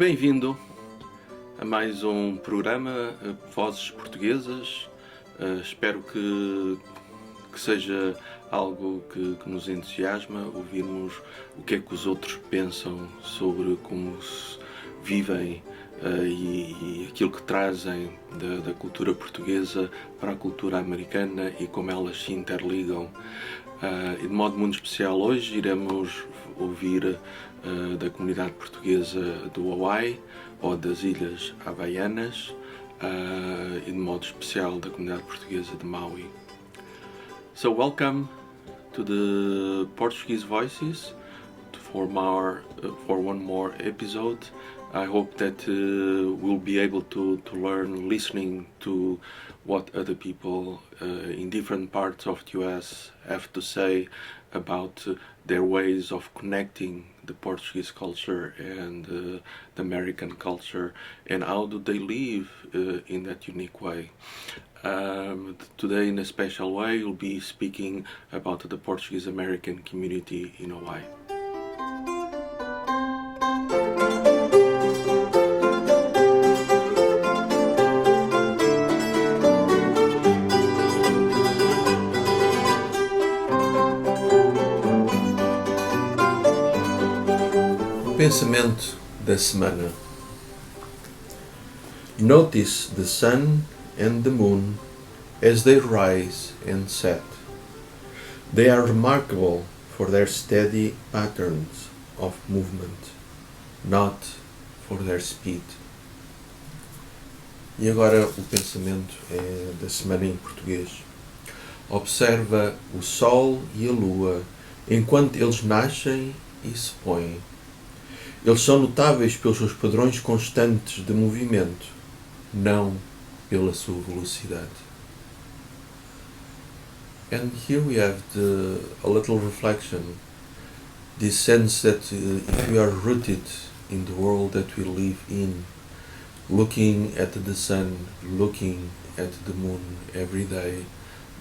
Bem-vindo a mais um programa Vozes Portuguesas. Espero que seja algo que nos entusiasma, ouvirmos o que é que os outros pensam sobre como vivem e aquilo que trazem da cultura portuguesa para a cultura americana e como elas se interligam. E de modo muito especial hoje iremos ouvir da comunidade portuguesa do Hawaii ou das ilhas havaianas e de modo especial da comunidade portuguesa de Maui. So welcome to the Portuguese Voices for one more episode. I hope that we'll be able to learn listening to what other people in different parts of the US have to say about their ways of connecting the Portuguese culture and the American culture, and how do they live in that unique way. Today, in a special way, we'll be speaking about the Portuguese-American community in Hawaii. Pensamento da semana. Notice the sun and the moon as they rise and set. They are remarkable for their steady patterns of movement, not for their speed. E agora o pensamento é da semana em português. Observa o sol e a lua enquanto eles nascem e se põem. Eles são notáveis pelos seus padrões constantes de movimento, não pela sua velocidade. And here we have a little reflection, this sense that if we are rooted in the world that we live in, looking at the sun, looking at the moon every day,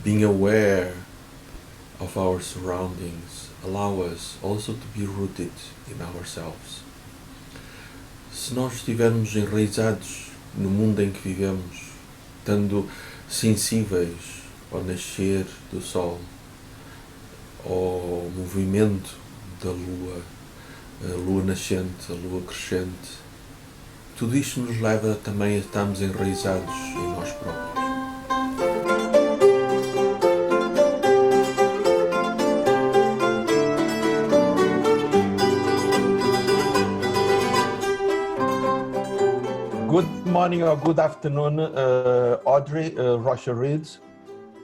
being aware of our surroundings, allow us also to be rooted in ourselves. Se nós estivermos enraizados no mundo em que vivemos, estando sensíveis ao nascer do sol, ao movimento da lua, a lua nascente, a lua crescente, tudo isto nos leva também a estarmos enraizados em nós próprios. Good morning or good afternoon, Audrey Rocha Reed.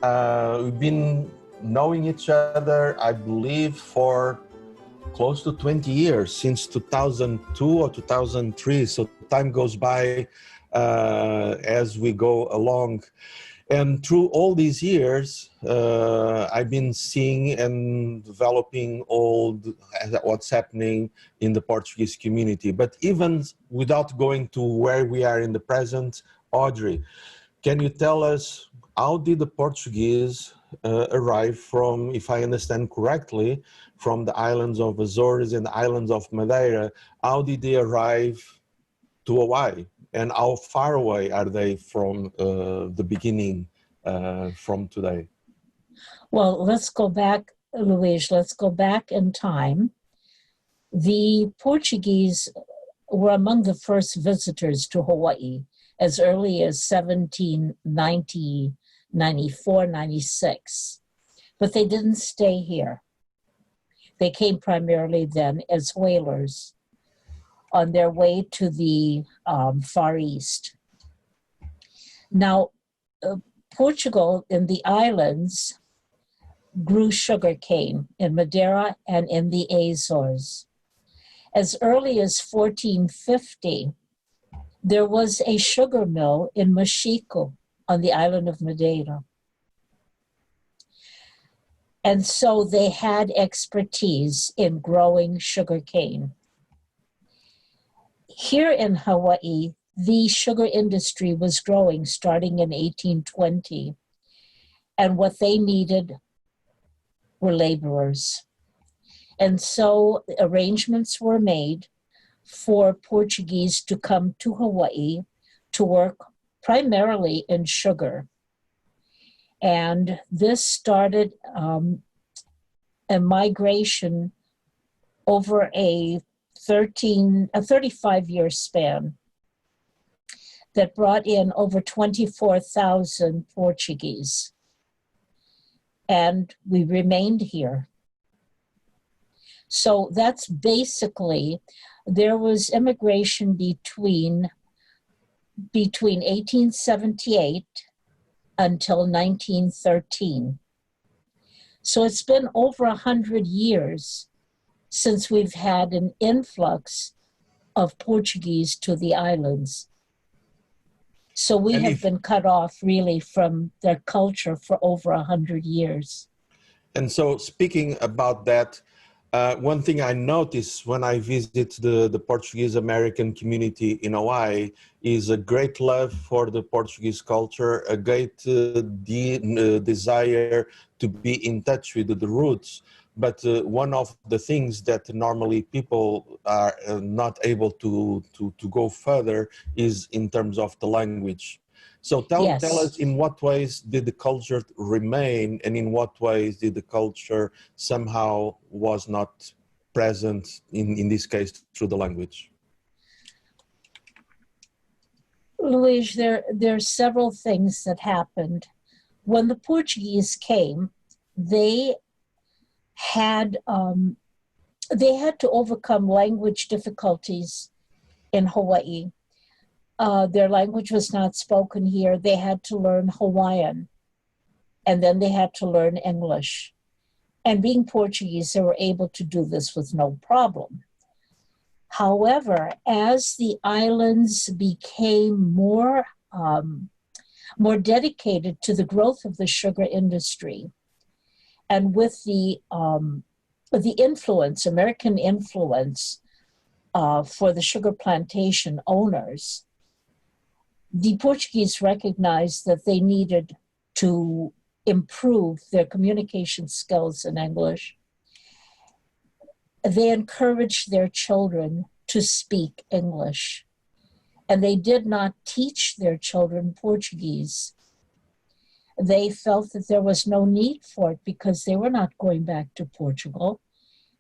We've been knowing each other, I believe, for close to 20 years, since 2002 or 2003. So time goes by as we go along. And through all these years, I've been seeing and developing what's happening in the Portuguese community. But even without going to where we are in the present, Audrey, can you tell us how did the Portuguese arrive from, if I understand correctly, from the islands of Azores and the islands of Madeira? How did they arrive to Hawaii? And how far away are they from the beginning from today? Well, let's go back, Luís, let's go back in time. The Portuguese were among the first visitors to Hawaii as early as 1790, 94, 96. But they didn't stay here. They came primarily then as whalers on their way to the Far East. Now, Portugal in the islands grew sugarcane in Madeira and in the Azores. As early as 1450, there was a sugar mill in Mexico on the island of Madeira. And so they had expertise in growing sugarcane. Here in Hawaii, the sugar industry was growing starting in 1820, and what they needed were laborers. And so arrangements were made for Portuguese to come to Hawaii to work primarily in sugar. And this started a migration over a 35-year span that brought in over 24,000 Portuguese. And we remained here. So that's basically, there was immigration between 1878 until 1913. So it's been over 100 years since we've had an influx of Portuguese to the islands. So we have been cut off really from their culture for over 100 years. And so speaking about that, one thing I notice when I visit the Portuguese-American community in Hawaii is a great love for the Portuguese culture, a great desire to be in touch with the roots. But one of the things that normally people are not able to go further is in terms of the language. So tell us, in what ways did the culture remain, and in what ways did the culture somehow was not present, in this case, through the language? Luís, there are several things that happened. When the Portuguese came, they had to overcome language difficulties in Hawaii. Their language was not spoken here. They had to learn Hawaiian, and then they had to learn English. And being Portuguese, they were able to do this with no problem. However, as the islands became more dedicated to the growth of the sugar industry, and with the influence, American influence for the sugar plantation owners, the Portuguese recognized that they needed to improve their communication skills in English. They encouraged their children to speak English, and they did not teach their children Portuguese. They felt that there was no need for it because they were not going back to Portugal,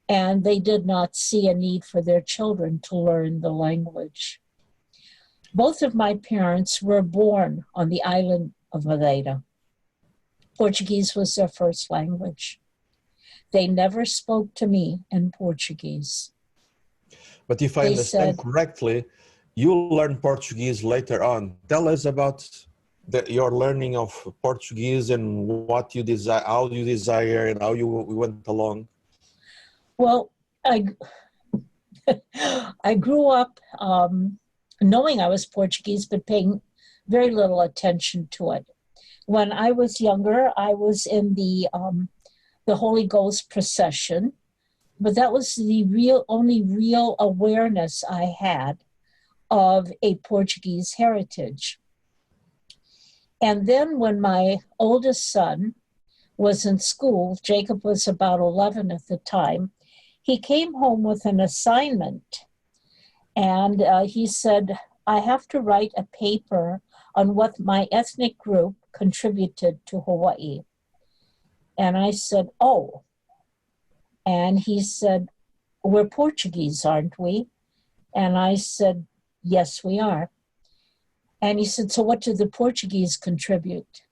and they did not see a need for their children to learn the language. Both of my parents were born on the island of Madeira. Portuguese was their first language. They never spoke to me in Portuguese. But if I understand correctly, you learned Portuguese later on. Tell us about your learning of Portuguese and what you desire, how you desire, and how you went along. Well, I grew up knowing I was Portuguese, but paying very little attention to it. When I was younger, I was in the Holy Ghost procession, but that was the only real awareness I had of a Portuguese heritage. And then when my oldest son was in school, Jacob was about 11 at the time, he came home with an assignment. And he said, I have to write a paper on what my ethnic group contributed to Hawaii. And I said, oh. And he said, we're Portuguese, aren't we? And I said, yes, we are. And he said, so what did the Portuguese contribute?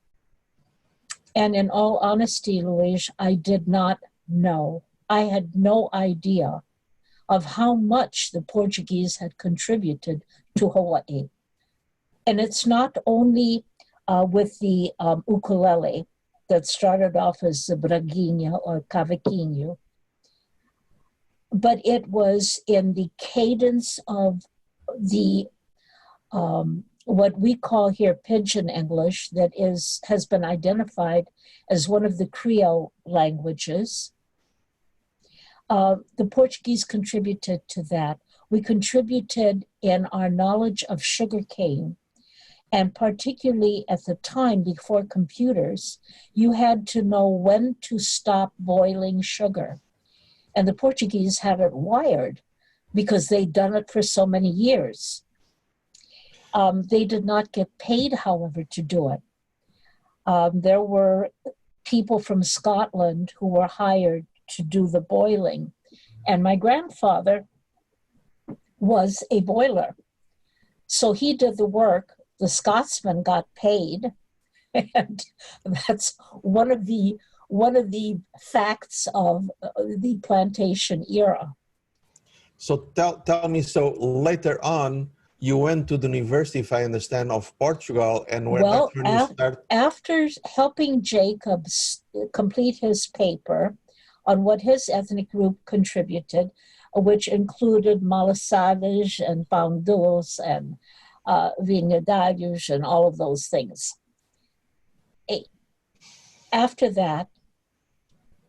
And in all honesty, Luís, I did not know. I had no idea of how much the Portuguese had contributed to Hawaii. And it's not only with the ukulele that started off as the braguinha or cavaquinho, but it was in the cadence of the what we call here Pidgin English, that has been identified as one of the Creole languages. The Portuguese contributed to that. We contributed in our knowledge of sugarcane, and particularly at the time before computers, you had to know when to stop boiling sugar. And the Portuguese had it wired because they'd done it for so many years. They did not get paid, however, to do it. There were people from Scotland who were hired to do the boiling. And my grandfather was a boiler. So he did the work. The Scotsman got paid. And that's one of the facts of the plantation era. So tell me, so later on, you went to the University, if I understand, of Portugal, and well, after helping Jacob complete his paper on what his ethnic group contributed, which included Malasadas and Panduls and Vinhedalhos and all of those things. After that,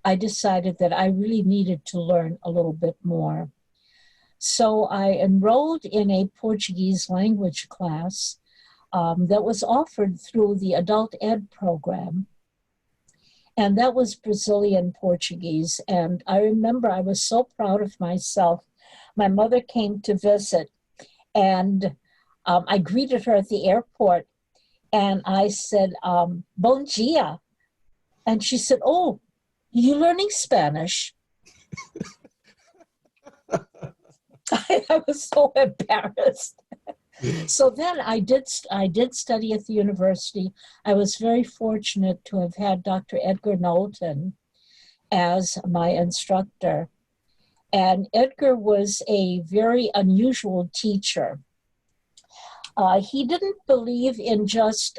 I decided that I really needed to learn a little bit more. So I enrolled in a Portuguese language class that was offered through the adult ed program. And that was Brazilian Portuguese. And I remember I was so proud of myself. My mother came to visit, and I greeted her at the airport. And I said, "Bom dia." And she said, "Oh, you learning Spanish?" I was so embarrassed. So then I did study at the university. I was very fortunate to have had Dr. Edgar Knowlton as my instructor. And Edgar was a very unusual teacher. He didn't believe in just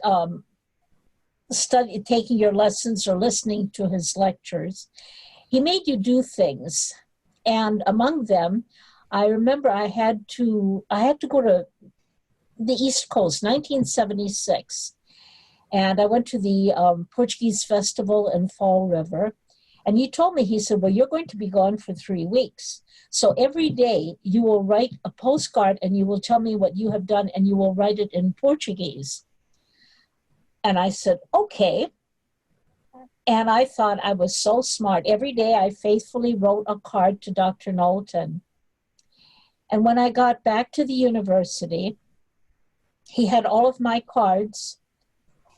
taking your lessons or listening to his lectures. He made you do things. And among them, I remember I had to go to the East Coast, 1976. And I went to the Portuguese Festival in Fall River. And he told me, he said, "Well, you're going to be gone for 3 weeks. So every day you will write a postcard and you will tell me what you have done and you will write it in Portuguese." And I said, "Okay." And I thought I was so smart. Every day I faithfully wrote a card to Dr. Knowlton. And when I got back to the university, he had all of my cards,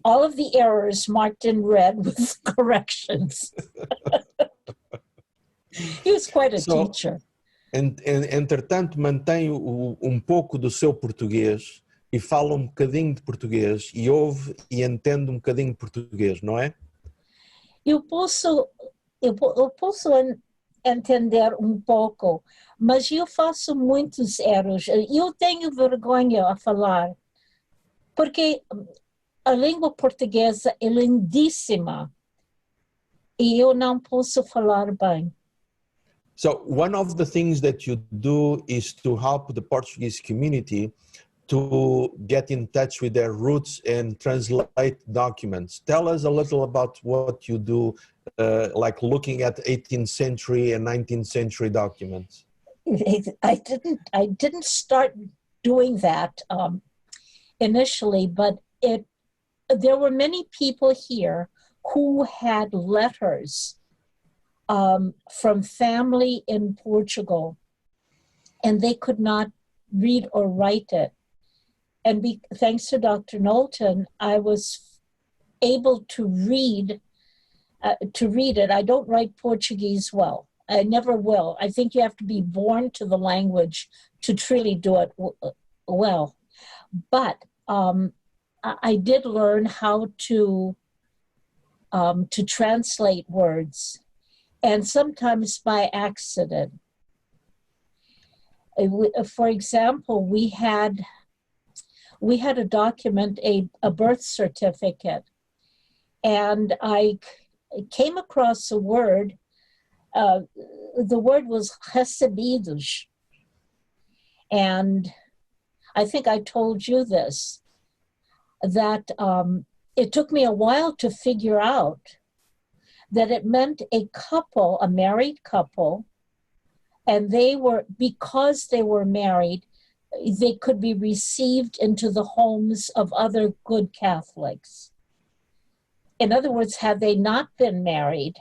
all of the errors marked in red with corrections. He was quite a teacher. Entretanto, mantém pouco do seu português e fala bocadinho de português e ouve e entende bocadinho de português, não é? Eu posso entender pouco, mas eu faço muitos erros. Eu tenho vergonha a falar, porque a língua portuguesa é lindíssima e eu não posso falar bem. So one of the things that you do is to help the Portuguese community to get in touch with their roots and translate documents. Tell us a little about what you do, like looking at 18th century and 19th century documents. I didn't start doing that initially, but there were many people here who had letters from family in Portugal, and they could not read or write it. And thanks to Dr. Knowlton, I was able to read it. I don't write Portuguese well. I never will. I think you have to be born to the language to truly do it well. But I did learn how to translate words, and sometimes by accident. For example, we had a document, a birth certificate, and I came across a word. The word was recebidos. And I think I told you this, that it took me a while to figure out that it meant a couple, a married couple, and because they were married, they could be received into the homes of other good Catholics. In other words, had they not been married,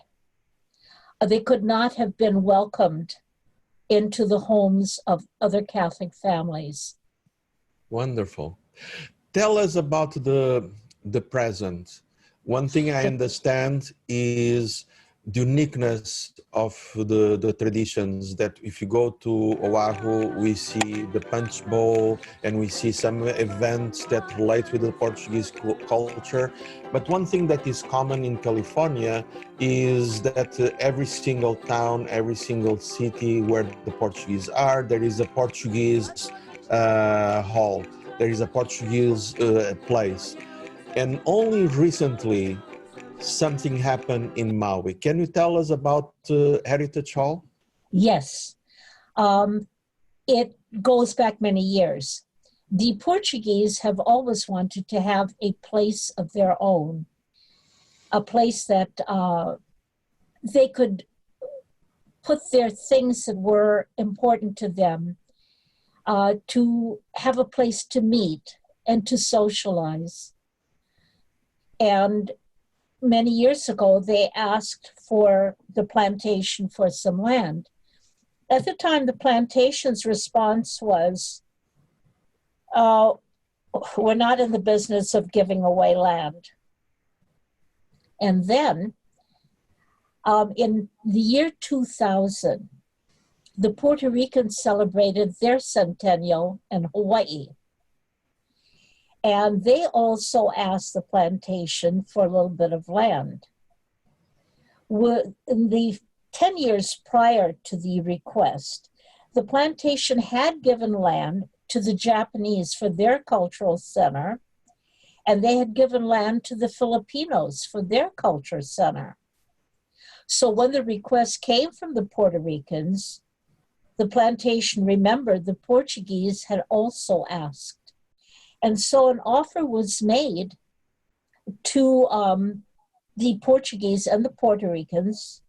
they could not have been welcomed into the homes of other Catholic families. Wonderful. Tell us about the present. One thing I understand is the uniqueness of the traditions, that if you go to Oahu, we see the punch bowl and we see some events that relate with the Portuguese culture. But one thing that is common in California is that every single town, every single city where the Portuguese are, there is a Portuguese hall, there is a Portuguese place. And only recently, something happened in Maui. Can you tell us about Heritage Hall? Yes, it goes back many years. The Portuguese have always wanted to have a place of their own, a place that they could put their things that were important to them, to have a place to meet and to socialize. And many years ago, they asked for the plantation for some land. At the time, the plantation's response was, we're not in the business of giving away land. And then, in the year 2000, the Puerto Ricans celebrated their centennial in Hawaii. And they also asked the plantation for a little bit of land. In the 10 years prior to the request, the plantation had given land to the Japanese for their cultural center, and they had given land to the Filipinos for their culture center. So when the request came from the Puerto Ricans, the plantation remembered the Portuguese had also asked. And so an offer was made to the Portuguese and the Puerto Ricans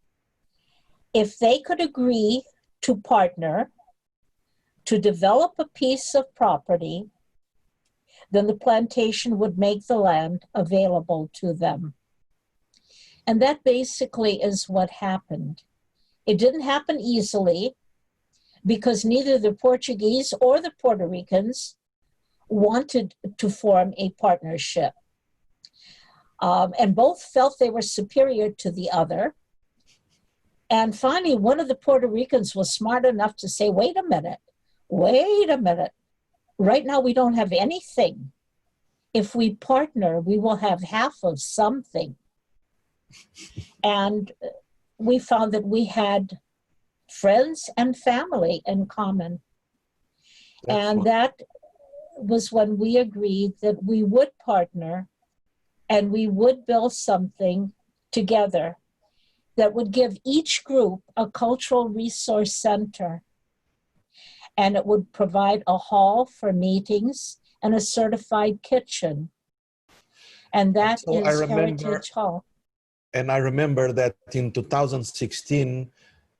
if they could agree to partner to develop a piece of property, then the plantation would make the land available to them. And that basically is what happened. It didn't happen easily because neither the Portuguese or the Puerto Ricans wanted to form a partnership. And both felt they were superior to the other. And finally, one of the Puerto Ricans was smart enough to say, wait a minute. Right now, we don't have anything. If we partner, we will have half of something. And we found that we had friends and family in common. And that was when we agreed that we would partner and we would build something together that would give each group a cultural resource center. And it would provide a hall for meetings and a certified kitchen. And that is Heritage Hall. And I remember that in 2016,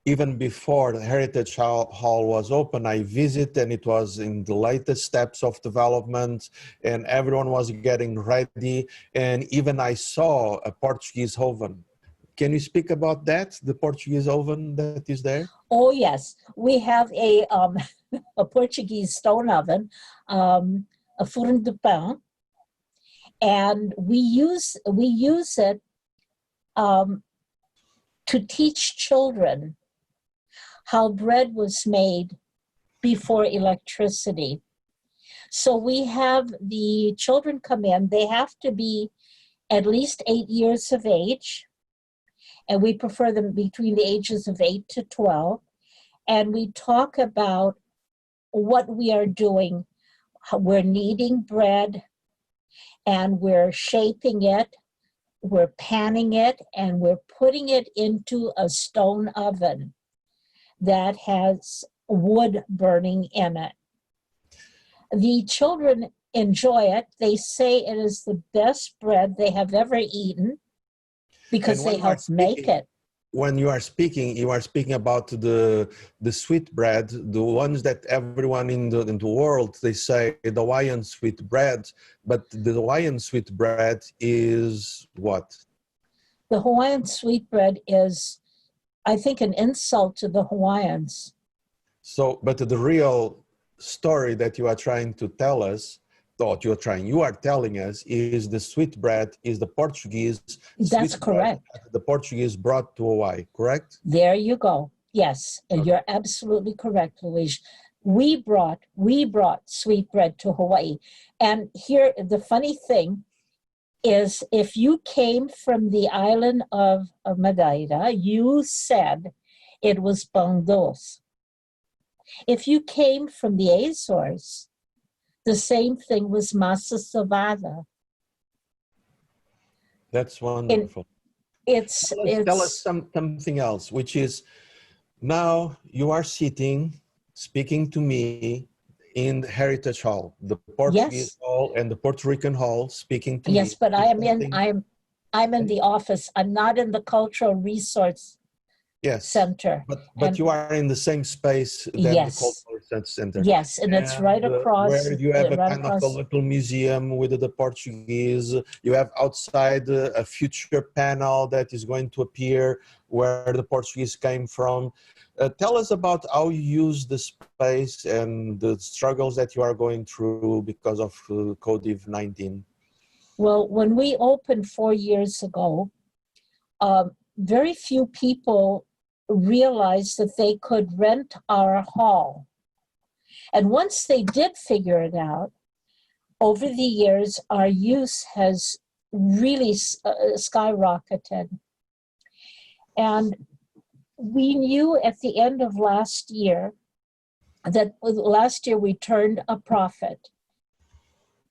even before the Heritage Hall was open, I visited, and it was in the latest steps of development, and everyone was getting ready. And even I saw a Portuguese oven. Can you speak about that, the Portuguese oven that is there? Oh, yes. We have a Portuguese stone oven, a fourno de pão, and we use it to teach children how bread was made before electricity. So we have the children come in, they have to be at least 8 years of age, and we prefer them between the ages of 8 to 12, and we talk about what we are doing. We're kneading bread, and we're shaping it, we're panning it, and we're putting it into a stone oven that has wood burning in it. The children enjoy it. They say it is the best bread they have ever eaten because they help make it. When you are speaking about the sweet bread, the ones that everyone in the world, they say the Hawaiian sweet bread, but the Hawaiian sweet bread is what? The Hawaiian sweet bread is, I think, an insult to the Hawaiians. So, but the real story that you are trying to tell us, you are telling us, is the sweetbread, is the Portuguese That's correct. The Portuguese brought to Hawaii, correct? There you go. Yes, and Okay. you're absolutely correct, Luís. We brought sweetbread to Hawaii. And here, the funny thing is, if you came from the island of Madeira, you said it was pão doce. If you came from the Azores, the same thing was massa salvada. That's wonderful. Tell us something else, which is, now you are sitting, speaking to me in the Heritage Hall, the Portuguese Hall and the Puerto Rican Hall, speaking to me. Yes, but I'm in the office. I'm not in the Cultural Resource Center. But you are in the same space than the Cultural Research Center. Yes, and it's right across. Where you have a kind of a little museum with the Portuguese. You have outside a future panel that is going to appear where the Portuguese came from. Tell us about how you use the space and the struggles that you are going through because of COVID-19. Well, when we opened 4 years ago, very few people realized that they could rent our hall. And once they did figure it out, over the years, our use has really skyrocketed. And we knew at the end of last year that last year we turned a profit.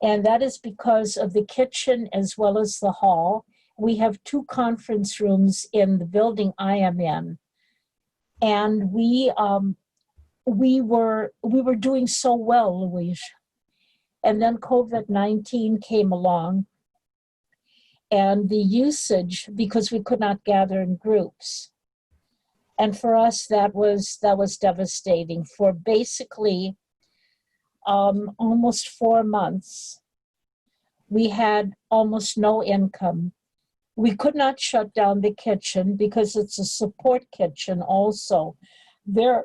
And that is because of the kitchen as well as the hall. We have 2 conference rooms in the building I am in. And we were doing so well, Luís. And then COVID-19 came along, and the usage, because we could not gather in groups. And for us, that was devastating. For basically almost 4 months, we had almost no income. We could not shut down the kitchen because it's a support kitchen also. There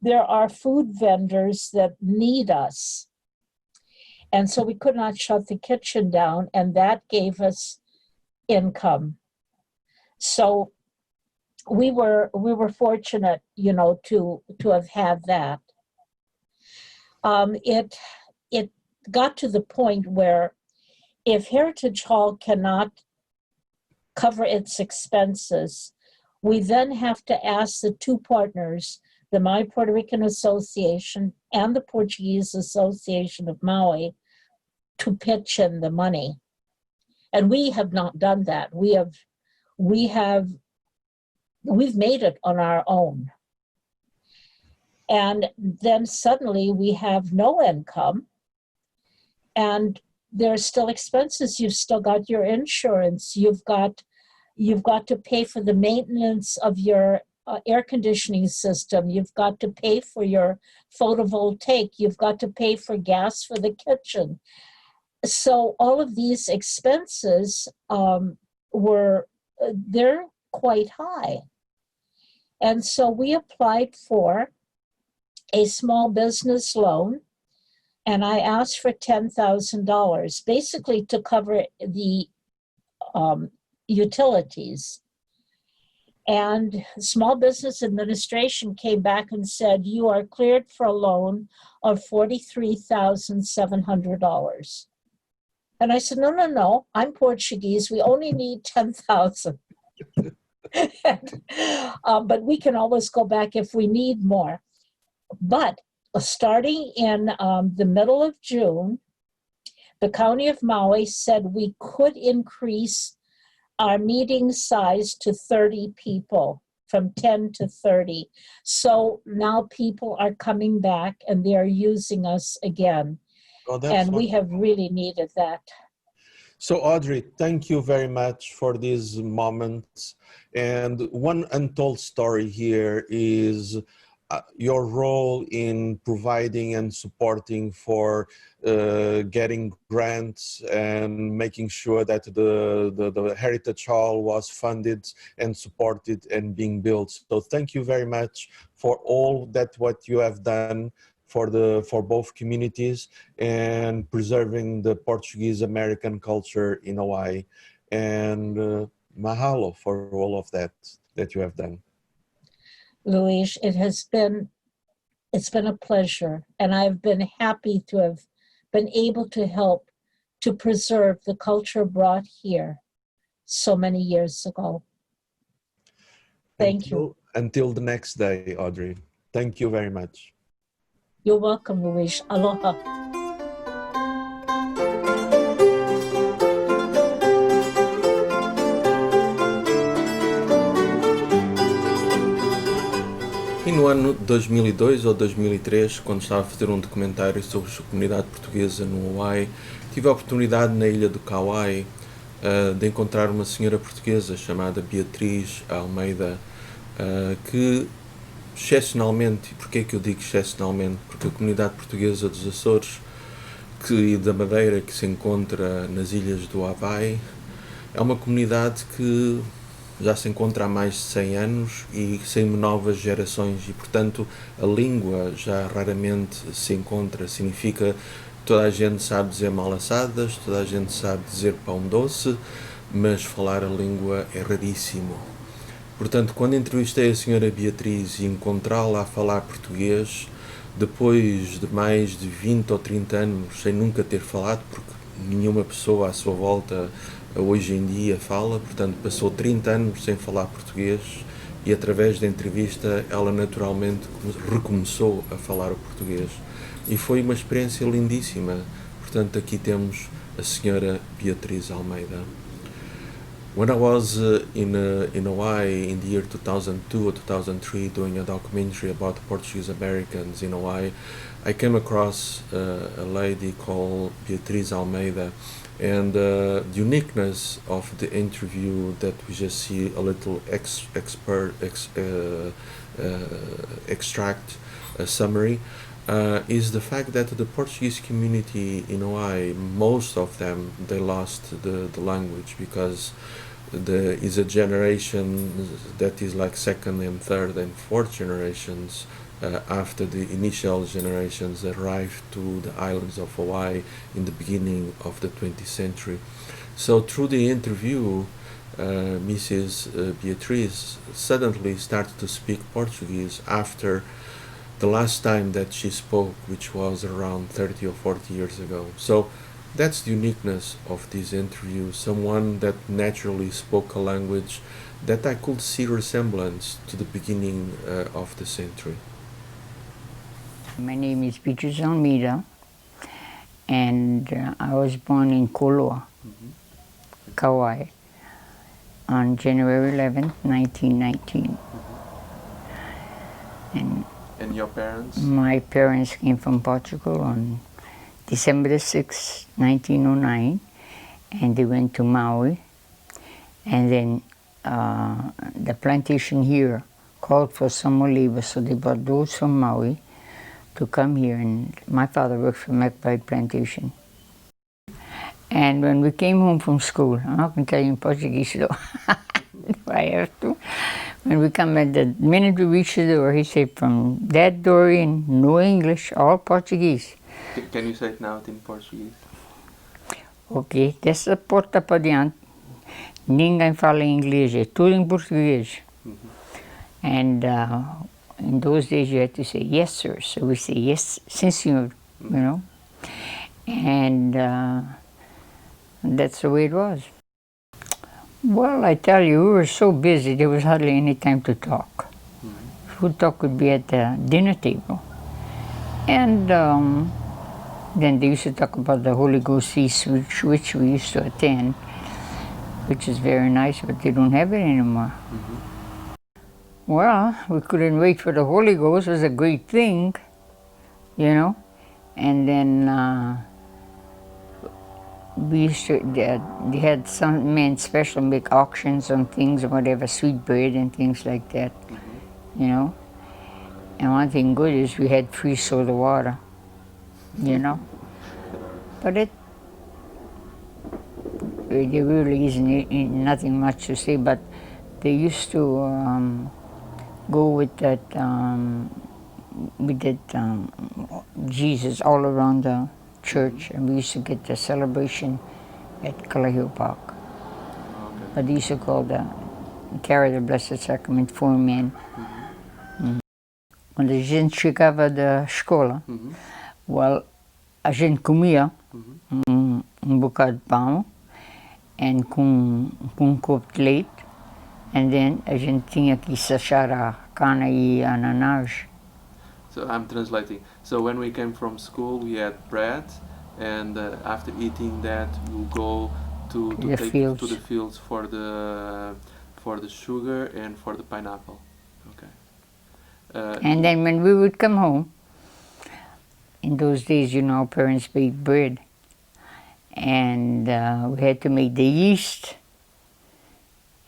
are food vendors that need us. And so we could not shut the kitchen down, and that gave us income. So we were fortunate, to have had that. It got to the point where if Heritage Hall cannot cover its expenses, we then have to ask the 2 partners, the Maui Puerto Rican Association and the Portuguese Association of Maui, to pitch in the money. And we have not done that. We've made it on our own. And then suddenly we have no income, and there are still expenses. You've still got your insurance. You've got to pay for the maintenance of your air conditioning system. You've got to pay for your photovoltaic. You've got to pay for gas for the kitchen. So all of these expenses they're quite high. And so we applied for a small business loan, and I asked for $10,000, basically to cover the utilities. And Small Business Administration came back and said, you are cleared for a loan of $43,700. And I said, no, I'm Portuguese. We only need 10,000. But we can always go back if we need more. But starting in the middle of June, the County of Maui said we could increase our meeting size to 30 people, from 10 to 30. So now people are coming back and they are using us again. And we have really needed that. So Audrey, thank you very much for these moments. And one untold story here is your role in providing and supporting for getting grants and making sure that the Heritage Hall was funded and supported and being built. So thank you very much for all that what you have done for both communities and preserving the Portuguese-American culture in Hawaii. And mahalo for all of that you have done. Luís, it's been a pleasure, and I've been happy to have been able to help to preserve the culture brought here so many years ago. Thank you. Until the next day, Audrey. Thank you very much. You're welcome, Luís. Aloha. E no ano 2002 ou 2003, quando estava a fazer um documentário sobre a comunidade portuguesa no Hawaii, tive a oportunidade na ilha do Kauai de encontrar uma senhora portuguesa chamada Beatriz Almeida, que excepcionalmente, e porquê é que eu digo excepcionalmente? Porque a comunidade portuguesa dos Açores e da Madeira, que se encontra nas ilhas do Havaí, é uma comunidade que já se encontra há mais de 100 anos e sem novas gerações e, portanto, a língua já raramente se encontra. Significa toda a gente sabe dizer malassadas, toda a gente sabe dizer pão doce, mas falar a língua é raríssimo. Portanto, quando entrevistei a senhora Beatriz e encontrá-la a falar português, depois de mais de 20 ou 30 anos sem nunca ter falado, porque nenhuma pessoa à sua volta hoje em dia fala, portanto passou 30 anos sem falar português e através da entrevista ela naturalmente recomeçou a falar o português e foi uma experiência lindíssima. Portanto, aqui temos a senhora Beatriz Almeida. When I was in Hawaii in the year 2002 or 2003 doing a documentary about the Portuguese-Americans in Hawaii, I came across a lady called Beatriz Almeida. And the uniqueness of the interview that we just see a little extract, a summary, is the fact that the Portuguese community in Hawaii, most of them, they lost the language because there is a generation that is like second and third and fourth generations after the initial generations arrived to the islands of Hawaii in the beginning of the 20th century. So through the interview, Mrs. Beatriz suddenly started to speak Portuguese after the last time that she spoke, which was around 30 or 40 years ago. So that's the uniqueness of this interview, someone that naturally spoke a language that I could see resemblance to the beginning of the century. My name is Beatriz Almeida, and I was born in Koloa, Kauai, on January 11th, 1919. And your parents? My parents came from Portugal on December the 6th, 1909, and they went to Maui. And then the plantation here called for some more labor, so they brought those from Maui to come here, and my father worked for McBride Plantation. And when we came home from school, I'm not going to tell you in Portuguese though, if I have to. When we come at the minute we reached the door, he said, from that door in, no English, all Portuguese. Can you say it now in Portuguese? Ok, dessa porta para diante, ninguém fala inglês, é tudo em português. And in those days you had to say, yes, sir. So we say, yes, sim, senhor, you know. And that's the way it was. Well, I tell you, we were so busy, there was hardly any time to talk. Food talk would be at the dinner table. And then they used to talk about the Holy Ghost feast, which we used to attend, which is very nice, but they don't have it anymore. Well, we couldn't wait for the Holy Ghost. It was a great thing, you know. And then we used to, they had some men special make auctions on things or whatever, sweet bread and things like that, you know. And one thing good is we had free soda water, you know. But there really isn't nothing much to say, but they used to go with that Jesus all around the church, and we used to get the celebration at Kalahio Park. Okay. But they used to carry the Blessed Sacrament for men. Quando a gente chegava da escola, well, a gente comia um bocado de pão e com um copo de leite, and then a gente tinha que sachar a cana e a ananás. So I'm translating. So when we came from school, we had bread, and after eating that, we'll go to The take fields. to the fields for the sugar and for the pineapple. Okay. And then when we would come home, in those days, you know, our parents baked bread, and we had to make the yeast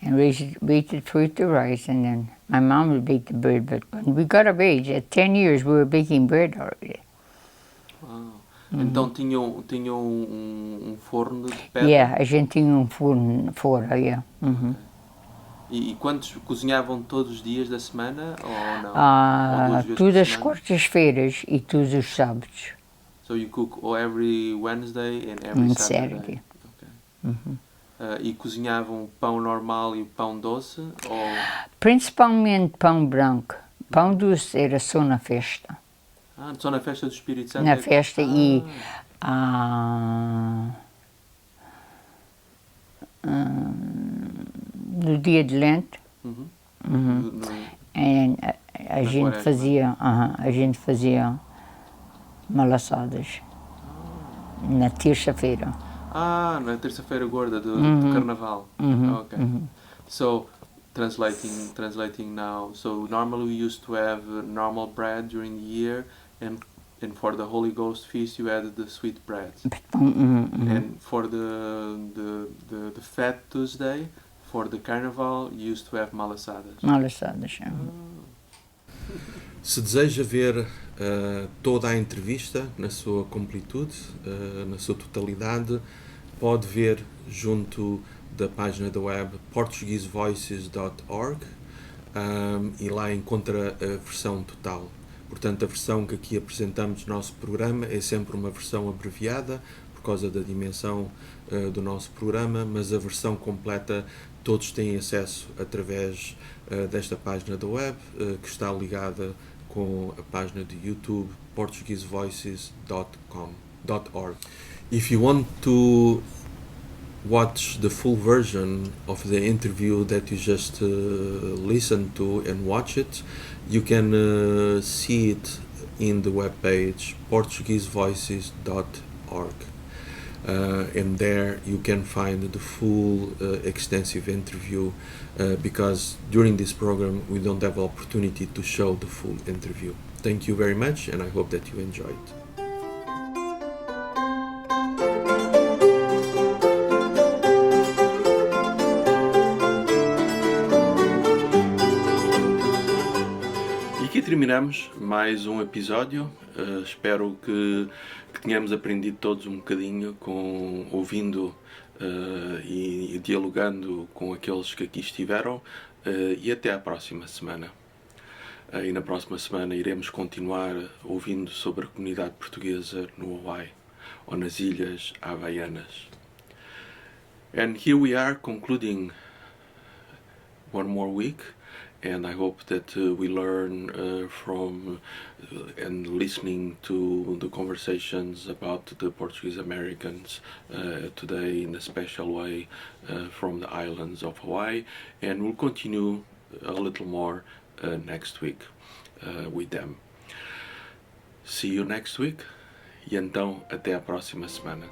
and wait for it to rise, and then my mom would bake the bread. But when we got of age, at 10 years, we were baking bread already. Wow. Então tinham forno de pedra? Yeah, a gente tinha um forno fora, yeah. E quantos cozinhavam todos os dias da semana ou não? Ou duas vezes Todas por as semana? quartas-feiras e todos os sábados. So you cook every Wednesday and every Saturday? Okay. E cozinhavam pão normal e pão doce? Ou... Principalmente pão branco. Pão doce era só na festa. Só na festa do Espírito Santo? Na festa e no dia de Lente. A gente fazia malassadas na terça-feira. Na terça-feira gorda do Carnaval. Okay. So, translating now. So normally we used to have normal bread during the year, and for the Holy Ghost feast you added the sweet bread. And for the Fat Tuesday, for the Carnival, you used to have malassadas. Malassadas. Se deseja ver toda a entrevista na sua completude, na sua totalidade, pode ver junto da página da web portuguesevoices.org e lá encontra a versão total. Portanto, a versão que aqui apresentamos no nosso programa é sempre uma versão abreviada por causa da dimensão do nosso programa, mas a versão completa todos têm acesso através desta página da web que está ligada com a página do YouTube portuguesevoices.org. If you want to watch the full version of the interview that you just listened to and watch it, you can see it in the webpage portuguesevoices.org. And there you can find the full extensive interview because during this program we don't have the opportunity to show the full interview. Thank you very much, and I hope that you enjoyed. E aqui terminamos mais um episódio. Espero que tenhamos aprendido todos um bocadinho ouvindo e dialogando com aqueles que aqui estiveram, e até à próxima semana. E na próxima semana iremos continuar ouvindo sobre a comunidade portuguesa no Hawaii ou nas ilhas havaianas. And here we are concluding one more week. And I hope that we learn from and listening to the conversations about the Portuguese-Americans today in a special way from the islands of Hawaii, and we'll continue a little more next week with them. See you next week, e então até a próxima semana.